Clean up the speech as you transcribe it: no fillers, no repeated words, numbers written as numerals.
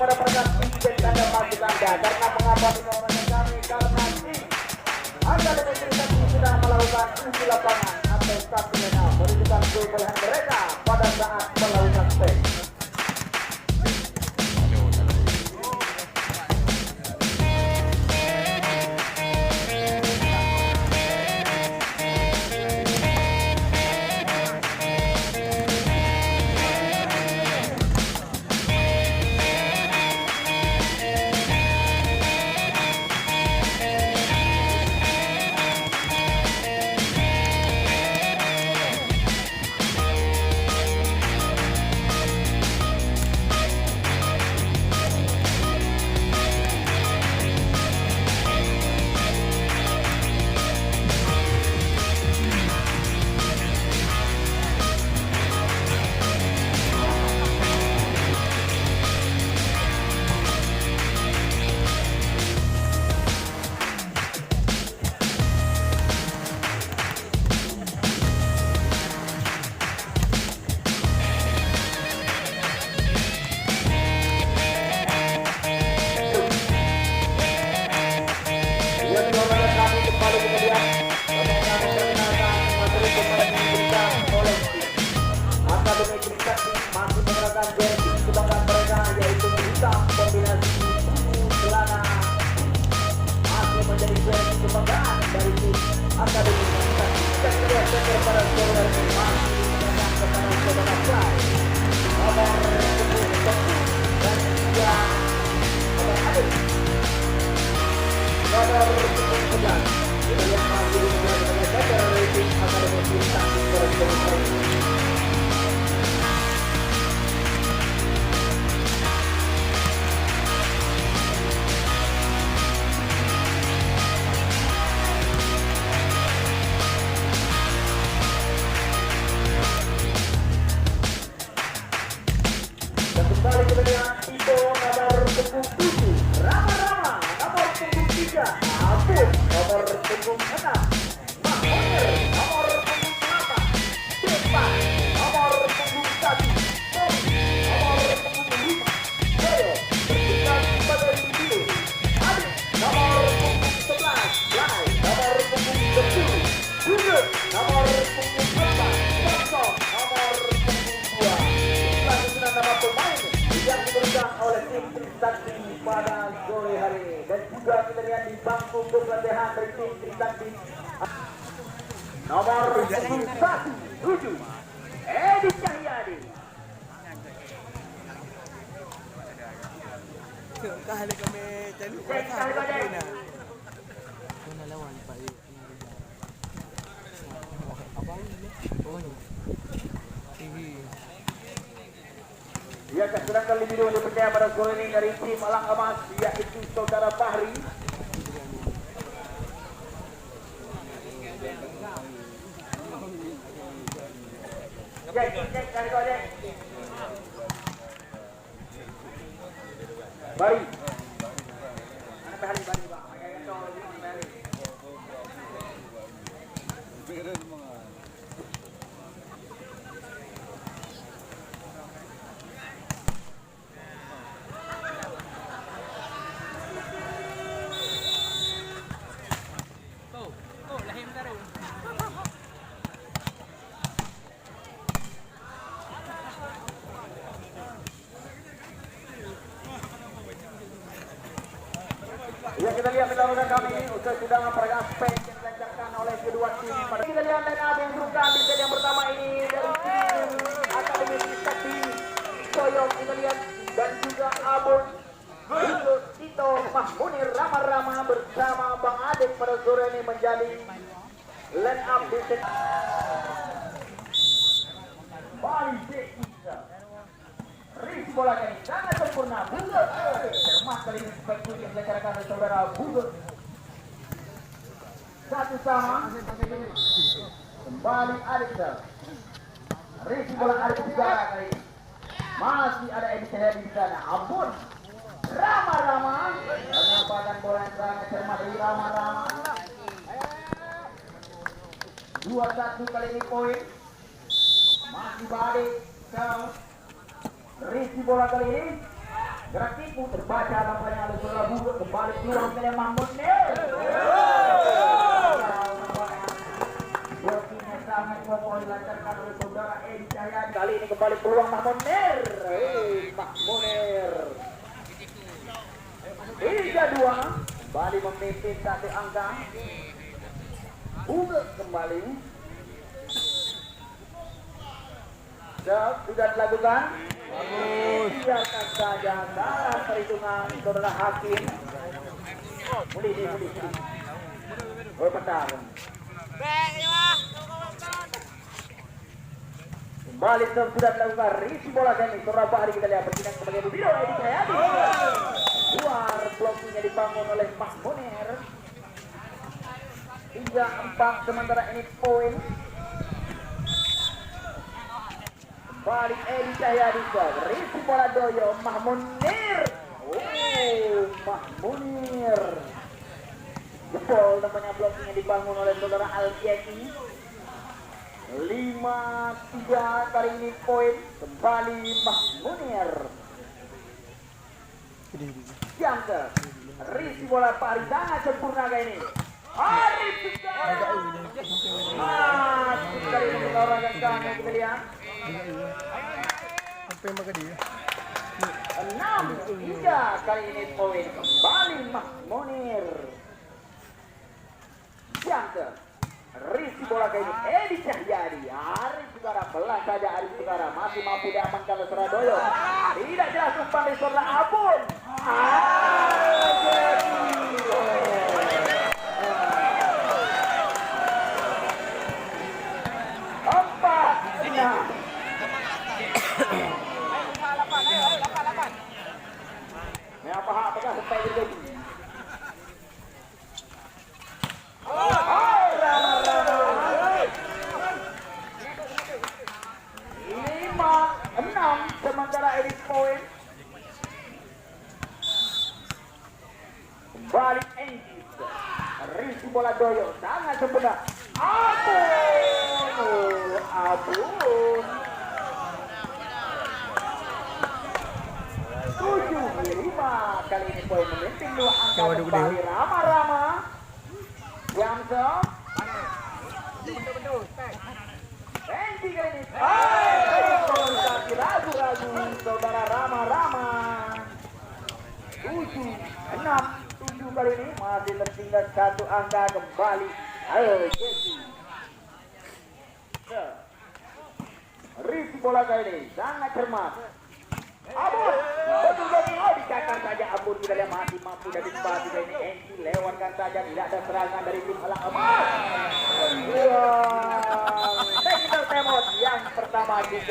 pada perkat tiket Anda masuk Anda. Karena mengapa orang kami? Karena Anda lebih cerita sedang melakukan uji lapangan atau stamina menunjukkan kebolehan mereka pada saat melakukan tes. Nomor 7 Edi Cahyadi. Kali kami jadi lawan Pak. Ia kesudahan kali video dipercaya pada gol ini dari tim Alang Emas, yaitu saudara Fahri. Bari. Ya, kita lihat pertarungan kami usai sudah memperagakan aspek yang dilancarkan oleh kedua tim. Kita lihat line up yang diturunkan di set yang pertama ini dari tim Akademi Trisakti Soyong, kita lihat, dan juga Abun Tito Mahmunir Rama-Rama bersama Bang Adik pada sore ini menjadi line up di set. Risi bola kali sangat sempurna, Buget cermat kali ini seperti yang dilancarkan oleh saudara Buget. Satu sama, kembali Adiksa. Risi bola Adik juga kali ini. Masih ada Edi Cahyadi di sana. Ampun, Rama-Rama menyampaikan bola yang sangat cermat dari Rama-Rama. 2-1 kali ini poin. Masih Badik. Risi bola kali ini Gerak tipu terbaca nampaknya oleh bola buka kembali keluar ke Mahmud Ner. Blokingnya sangat kokoh dilancarkan oleh saudara Edi Cahyadi. Kali ini kembali peluang Mahmud Ner. Mahmud Ner. 3-2 kembali memimpin satu angka. Buka kembali. Sudah dilakukan. Biarkan saja dalam perhitungan saudara hakim. Muli. Berputar. Kembali sudah dilakukan. Risi bola kami. Saudara Bahari kita lihat bertindak sebagai video Edi Cahyadi. Luar blokingnya dibangun oleh Pak Munir. 3-4 sementara ini poin. Balik Edi Cahyadi, risi bola doyo Mahmunir. Mahmunir. Jebol namanya blokingnya dibangun oleh saudara Al-Yeki. 5-3 kali ini poin. Kembali Mahmunir. Jangka. Risi bola Pari sangat sempurna kali ini. Arif sekali ini mengorbankan kita lihat. Apa yang makan dia? 6-3 kali ini poin kembali Mahmunir. Jangka. Risi bola kali ini Edi Cahyadi. Arif Sugara belah saja Arif Sugara masih mampu diamankan oleh Suradoyo. Tidak jelas umpan dari saudara Abun. Apakah sampai terjadi? Enam sementara edit poin. Balik Engis. Risi bola doyo sangat sempurna. Abun. 7-5 kali ini poin memimpin 2 angka kembali Rama. Jamso. Benji kali ini. Ragu-ragu saudara Rama. 7 kali ini masih tertinggal 1 angka kembali. Ayo Jesse. Risi bola kali ini sangat cermat. Abun, betul-betul dicakar saja Abun kita lihat masih mampu dari sepatu ini Enki lewatkan saja tidak ada serangan dari tim Alang Emas. Technical timeout yang pertama juga.